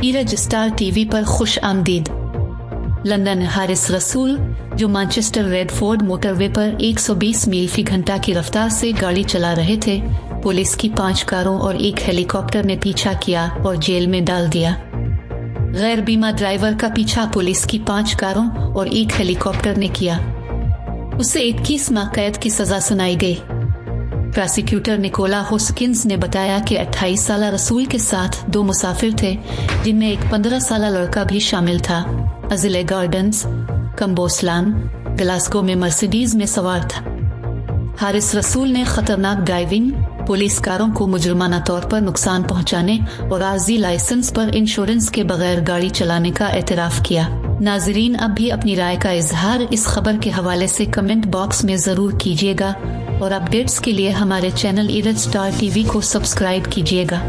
Iraj star TV पर खुश आमदीद। लंदन हारिस रसूल जो मैनचेस्टर रेडफोर्ड मोटरवे पर 120 मील फी घंटा की रफ्तार से गाड़ी चला रहे थे, पुलिस की 5 कारों और एक हेलीकॉप्टर ने पीछा किया और जेल में डाल दिया। गैर बीमा ड्राइवर का पीछा पुलिस की 5 कारों और एक हेलीकॉप्टर ने किया। उसे 21 माह कैद की सजा सुनाई गई। प्रोसिक्यूटर निकोला होस्किंस ने बताया कि 28 साल रसूल के साथ 2 मुसाफिर थे, जिनमें एक 15 साल लड़का भी शामिल था। अजिले गार्डन्स कम्बोसलान ग्लासगो में मर्सिडीज में सवार था। हारिस रसूल ने खतरनाक ड्राइविंग, पुलिस कारों को मुजरमाना तौर पर नुकसान पहुंचाने और आर्जी लाइसेंस पर इंश्योरेंस के बगैर गाड़ी चलाने का एतराफ किया। नाजरीन, अब भी अपनी राय का इजहार इस खबर के हवाले से कमेंट बॉक्स में जरूर कीजिएगा और अपडेट्स के लिए हमारे चैनल ईरज स्टार टीवी को सब्सक्राइब कीजिएगा।